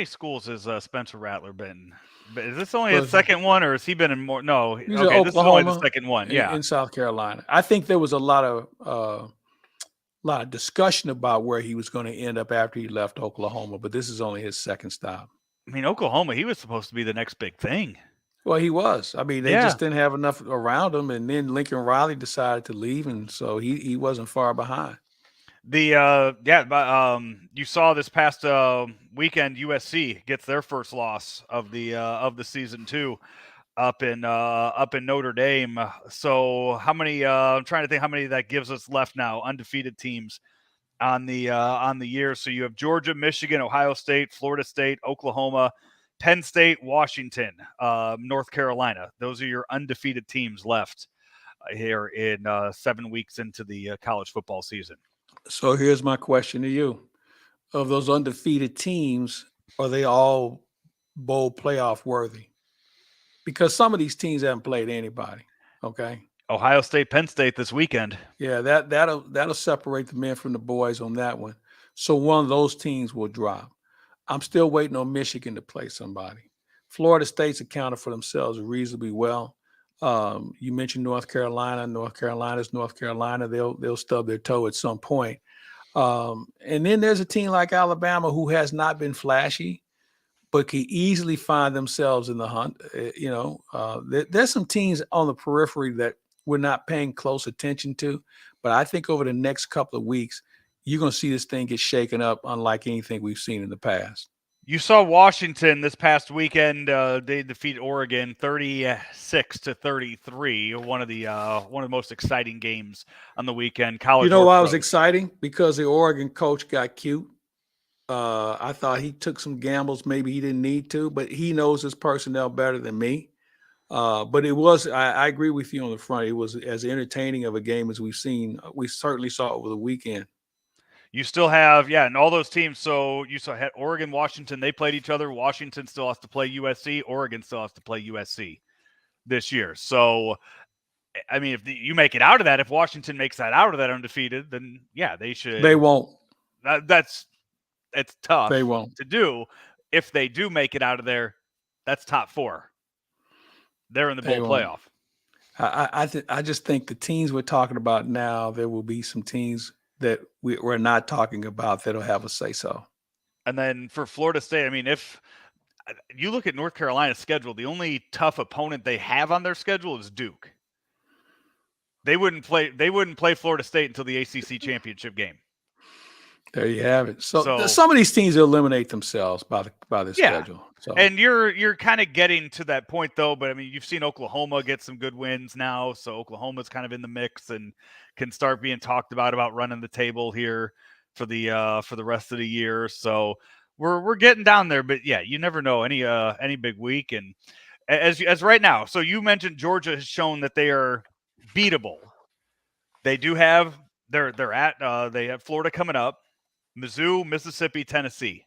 schools has Spencer Rattler been? Is this only his second one, or has he been in more? No, okay, Oklahoma, this is only the second one. Yeah, in South Carolina. I think there was a lot of discussion about where he was going to end up after he left Oklahoma, but this is only his second stop. I mean, Oklahoma, he was supposed to be the next big thing. Well, he was. I mean, they just didn't have enough around him, and then Lincoln Riley decided to leave, and so he wasn't far behind. You saw this past weekend, USC gets their first loss of the season too, up in Notre Dame. So how many? I'm trying to think how many that gives us left now. Undefeated teams on the year. So you have Georgia, Michigan, Ohio State, Florida State, Oklahoma, Penn State, Washington, North Carolina. Those are your undefeated teams left here in 7 weeks into the college football season. So here's my question to you. Of those undefeated teams, are they all bowl playoff worthy? Because some of these teams haven't played anybody, okay? Ohio State, Penn State this weekend. Yeah, that'll separate the men from the boys on that one. So one of those teams will drop. I'm still waiting on Michigan to play somebody. Florida State's accounted for themselves reasonably well. You mentioned North Carolina. North Carolina's North Carolina. They'll stub their toe at some point. And then there's a team like Alabama who has not been flashy, but can easily find themselves in the hunt. There's some teams on the periphery that we're not paying close attention to, but I think over the next couple of weeks, you're going to see this thing get shaken up unlike anything we've seen in the past. You saw Washington this past weekend. They defeat Oregon 36-33. One of the most exciting games on the weekend. College. Why it was exciting? Because the Oregon coach got cute. I thought he took some gambles. Maybe he didn't need to, but he knows his personnel better than me. But it was. I agree with you on the front. It was as entertaining of a game as we've seen. We certainly saw over the weekend. You still have, and all those teams. So you saw Oregon, Washington, they played each other. Washington still has to play USC. Oregon still has to play USC this year. So, I mean, if you make it out of that, if Washington makes that out of that undefeated, then, they should. They won't. It's tough they won't. to do. If they do make it out of there, that's top 4. They're in the bowl playoff. I just think the teams we're talking about now, there will be some teams that we're not talking about that'll have a say-so. And then for Florida State, I mean, if you look at North Carolina's schedule, the only tough opponent they have on their schedule is Duke. They wouldn't play Florida State until the ACC championship game. There you have it. So some of these teams will eliminate themselves by the schedule. So. And you're kind of getting to that point though, but I mean, you've seen Oklahoma get some good wins now, so Oklahoma's kind of in the mix and can start being talked about running the table here for the rest of the year. So we're getting down there, but you never know any big week. And as right now, so you mentioned Georgia has shown that they are beatable. They do have they have Florida coming up, Mizzou, Mississippi, Tennessee.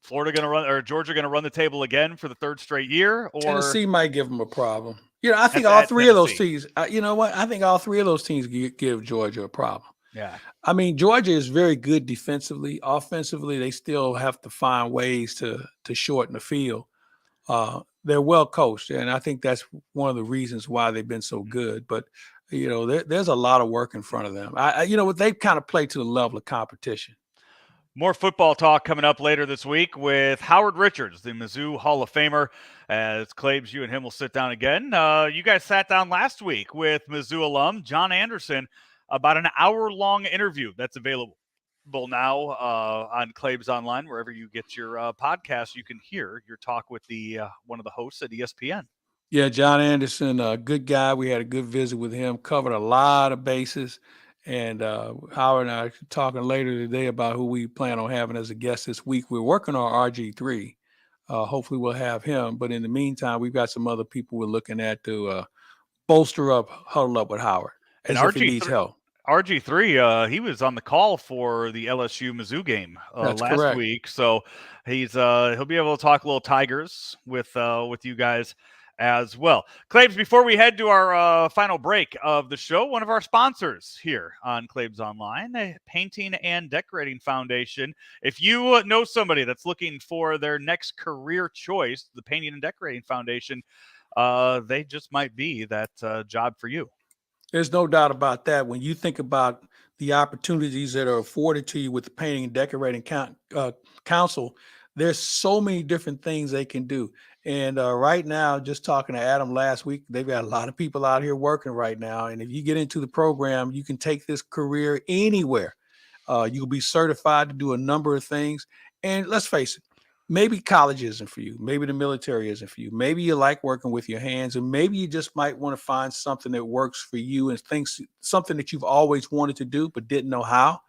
Georgia going to run the table again for the third straight year? Or Tennessee might give them a problem. I think all three of those teams. You know what? I think all three of those teams give Georgia a problem. Yeah. I mean, Georgia is very good the offensively, they still have to find ways to shorten the field. they're well coached, and I think that's one of the reasons why they've been so good. But there's a lot of work in front of them. They've kind of played to the level of competition. More football talk coming up later this week with Howard Richards, the Mizzou Hall of Famer. As Claibs, you and him will sit down again. You guys sat down last week with Mizzou alum John Anderson about an hour-long interview that's available now on Claibs Online, wherever you get your podcast. You can hear your talk with the one of the hosts at ESPN. Yeah, John Anderson, a good guy. We had a good visit with him, covered a lot of bases. And Howard and I are talking later today about who we plan on having as a guest this week. We're working on RG3. Hopefully we'll have him. But in the meantime, we've got some other people we're looking at to bolster up, huddle up with Howard as if he needs help. RG3, he was on the call for the LSU Mizzou game last correct. week. So he'll be able to talk a little Tigers with you guys as well. Claibs, before we head to our final break of the show, one of our sponsors here on Claibs Online, a painting and decorating foundation. If you know somebody that's looking for their next career choice, the Painting and Decorating Foundation, they just might be that job for you. There's no doubt about that. When you think about the opportunities that are afforded to you with the Painting and Decorating Council, there's so many different things they can do. And right now, just talking to Adam last week, they've got a lot of people out here working right now. And if you get into the program, you can take this career anywhere. You'll be certified to do a number of things. And let's face it, maybe college isn't for you. Maybe the military isn't for you. Maybe you like working with your hands, and maybe you just might want to find something that works for you and something that you've always wanted to do but didn't know how.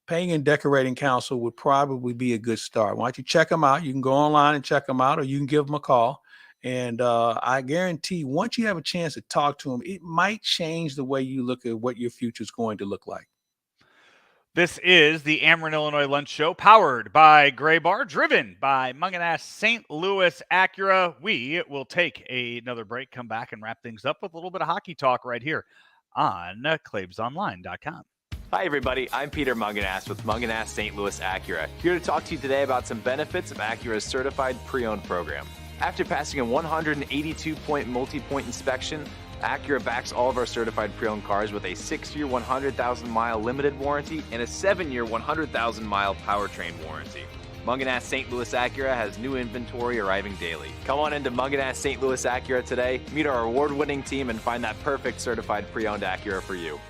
Painting and Decorating Council would probably be a good start. Why don't you check them out? You can go online and check them out, or you can give them a call. And I guarantee once you have a chance to talk to them, it might change the way you look at what your future is going to look like. This is the Ameren, Illinois Lunch Show, powered by Gray Bar, driven by Munganass St. Louis Acura. We will take another break, come back, and wrap things up with a little bit of hockey talk right here on claibsonline.com. Hi everybody, I'm Peter Munganass with Munganass St. Louis Acura, here to talk to you today about some benefits of Acura's certified pre-owned program. After passing a 182-point multi-point inspection, Acura backs all of our certified pre-owned cars with a 6-year 100,000-mile limited warranty and a 7-year 100,000-mile powertrain warranty. Munganass St. Louis Acura has new inventory arriving daily. Come on into Munganass St. Louis Acura today, meet our award-winning team, and find that perfect certified pre-owned Acura for you.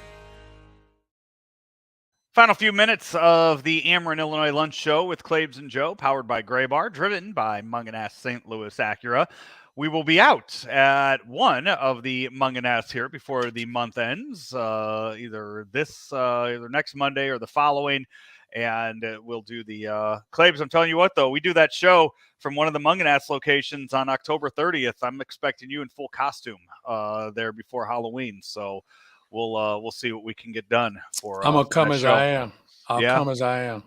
Final few minutes of the Ameren, Illinois Lunch Show with Claibs and Joe, powered by Gray Bar, driven by Munganass St. Louis Acura. We will be out at one of the Munganass here before the month ends, either next Monday or the following, and we'll do the Claibs. I'm telling you what, though, we do that show from one of the Munganass locations on October 30th. I'm expecting you in full costume there before Halloween, so we'll see what we can get done for. I'm gonna come as show. I am. I'll come as I am.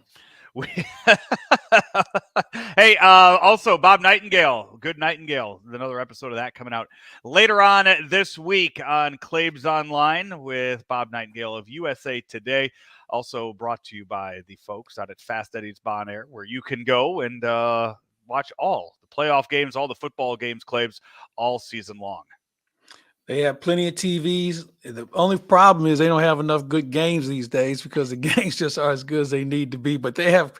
Hey, also Bob Nightingale, Good Nightingale, another episode of that coming out later on this week on Claibs Online with Bob Nightingale of USA Today. Also brought to you by the folks out at Fast Eddie's Bon Air, where you can go and watch all the playoff games, all the football games, Claibs, all season long. They have plenty of TVs. The only problem is they don't have enough good games these days because the games just are as good as they need to be. But they have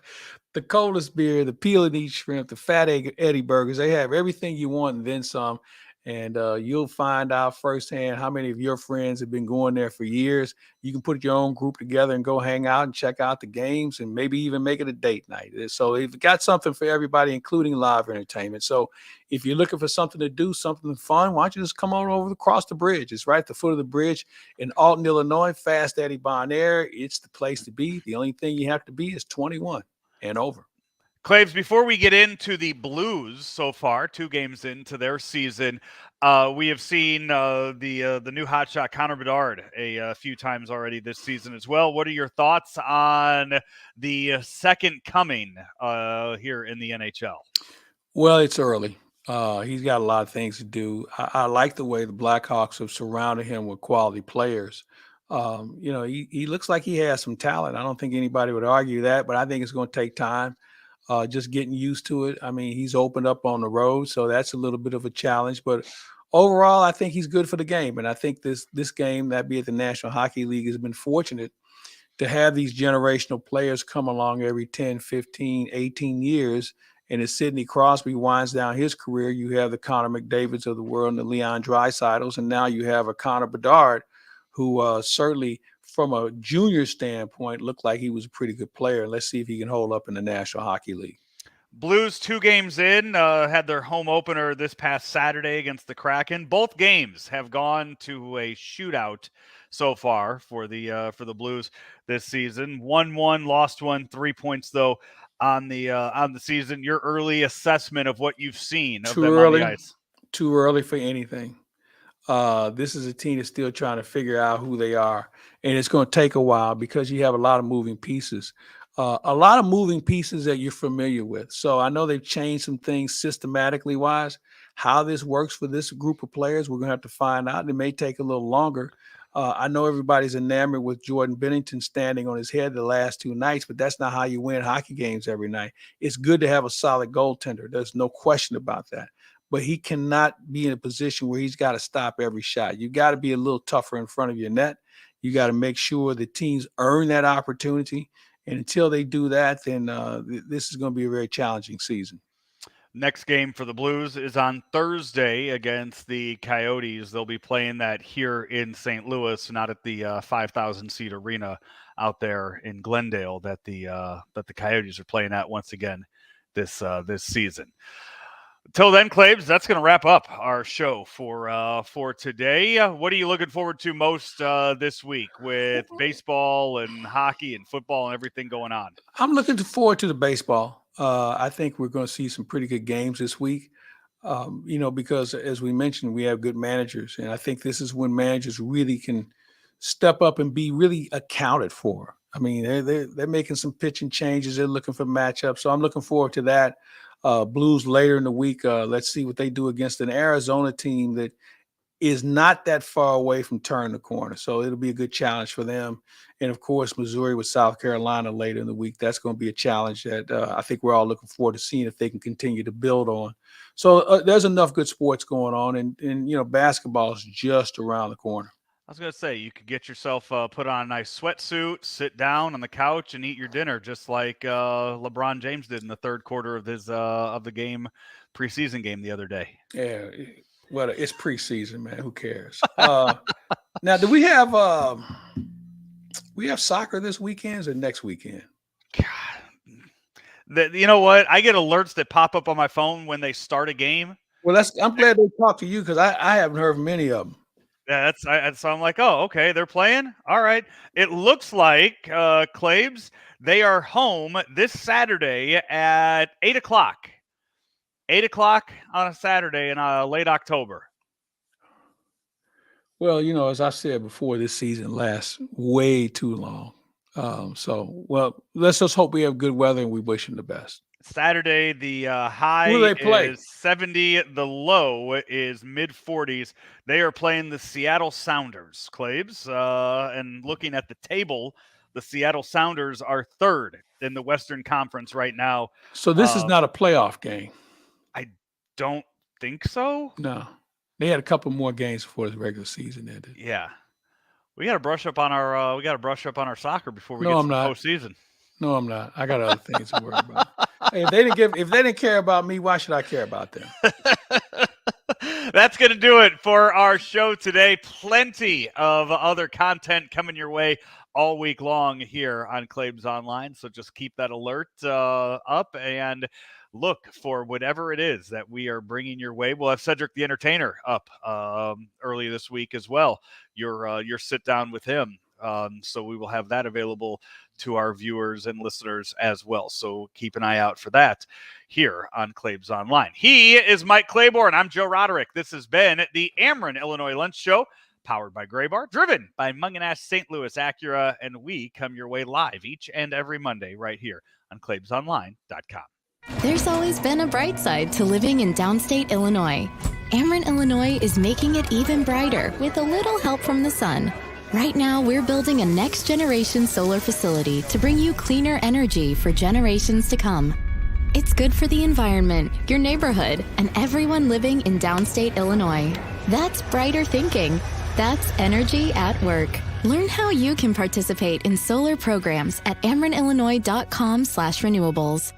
the coldest beer, the peel and eat shrimp, the Fat Eddie burgers. They have everything you want and then some. And you'll find out firsthand how many of your friends have been going there for years. You can put your own group together and go hang out and check out the games and maybe even make it a date night. So they've got something for everybody, including live entertainment. So if you're looking for something to do, something fun, why don't you just come on over across the bridge? It's right at the foot of the bridge in Alton, Illinois, Fast Eddie Bon Air. It's the place to be. The only thing you have to be is 21 and over. Claibs, before we get into the Blues so far, 2 games into their season, we have seen the new hotshot Connor Bedard a few times already this season as well. What are your thoughts on the second coming here in the NHL? Well, it's early. He's got a lot of things to do. I like the way the Blackhawks have surrounded him with quality players. He looks like he has some talent. I don't think anybody would argue that, but I think it's going to take time. just getting used to it. I mean, he's opened up on the road, so that's a little bit of a challenge. But overall, I think he's good for the game. And I think this game, that be at the National Hockey League, has been fortunate to have these generational players come along every 10, 15, 18 years. And as Sidney Crosby winds down his career, you have the Connor McDavids of the world and the Leon Draisaitl's, and now you have a Connor Bedard, who certainly from a junior standpoint looked like he was a pretty good player. Let's see if he can hold up in the National Hockey League. Blues 2 games in, had their home opener this past Saturday against the Kraken. Both games have gone to a shootout so far for the Blues this season. 1-1, lost 1, 3 points though on the season. Your early assessment of what you've seen of them on the ice. Too early for anything. This is a team that's still trying to figure out who they are, and it's going to take a while because you have a lot of moving pieces. That you're familiar with. So I know they've changed some things systematically wise. How this works for this group of players, we're going to have to find out. It may take a little longer. I know everybody's enamored with Jordan Bennington standing on his head the last 2 nights, but that's not how you win hockey games every night. It's good to have a solid goaltender. There's no question about that. But he cannot be in a position where he's got to stop every shot. You got to be a little tougher in front of your net. You got to make sure the teams earn that opportunity. And until they do that, then this is going to be a very challenging season. Next game for the Blues is on Thursday against the Coyotes. They'll be playing that here in St. Louis, not at the 5,000-seat arena out there in Glendale that the Coyotes are playing at once again this season. Until then, Claibs, that's going to wrap up our show for today. What are you looking forward to most this week with baseball and hockey and football and everything going on? I'm looking forward to the baseball. I think we're going to see some pretty good games this week, because as we mentioned, we have good managers. And I think this is when managers really can step up and be really accounted for. I mean, they're making some pitching changes. They're looking for matchups. So I'm looking forward to that. Blues later in the week. Let's see what they do against an Arizona team that is not that far away from turning the corner. So it'll be a good challenge for them. And of course, Missouri with South Carolina later in the week. That's going to be a challenge that I think we're all looking forward to seeing if they can continue to build on. So there's enough good sports going on, and basketball is just around the corner. I was going to say, you could get yourself put on a nice sweatsuit, sit down on the couch, and eat your dinner, just like LeBron James did in the third quarter of his of the preseason game the other day. Yeah, well, it's preseason, man. Who cares? Now, do we have soccer this weekend or next weekend? God, you know what? I get alerts that pop up on my phone when they start a game. Well, I'm glad they talked to you because I haven't heard of many of them. Yeah, so I'm like, oh, okay, they're playing. All right. It looks like Claibs, they are home this Saturday at 8:00. 8:00 on a Saturday in late October. Well, as I said before, this season lasts way too long. Let's just hope we have good weather and we wish them the best. Saturday, the high is 70. The low is mid-40s. They are playing the Seattle Sounders, Claibs. And looking at the table, the Seattle Sounders are third in the Western Conference right now. So this is not a playoff game. I don't think so. No. They had a couple more games before the regular season ended. Yeah. We got to brush up on our soccer before we get to the postseason. No, I'm not. I got other things to worry about. Hey, if they didn't care about me, why should I care about them? That's going to do it for our show today. Plenty of other content coming your way all week long here on Claibs Online. So just keep that alert up and look for whatever it is that we are bringing your way. We'll have Cedric the Entertainer up early this week as well. Your sit down with him. So we will have that available to our viewers and listeners as well. So keep an eye out for that here on Claibs Online. He is Mike Claiborne. I'm Joe Roderick. This has been the Ameren, Illinois Lunch Show, powered by Gray Bar, driven by Mungan St. Louis Acura, and we come your way live each and every Monday right here on ClaibsOnline.com. There's always been a bright side to living in downstate Illinois. Ameren, Illinois is making it even brighter with a little help from the sun. Right now, we're building a next-generation solar facility to bring you cleaner energy for generations to come. It's good for the environment, your neighborhood, and everyone living in downstate Illinois. That's brighter thinking. That's energy at work. Learn how you can participate in solar programs at amerenillinois.com/renewables.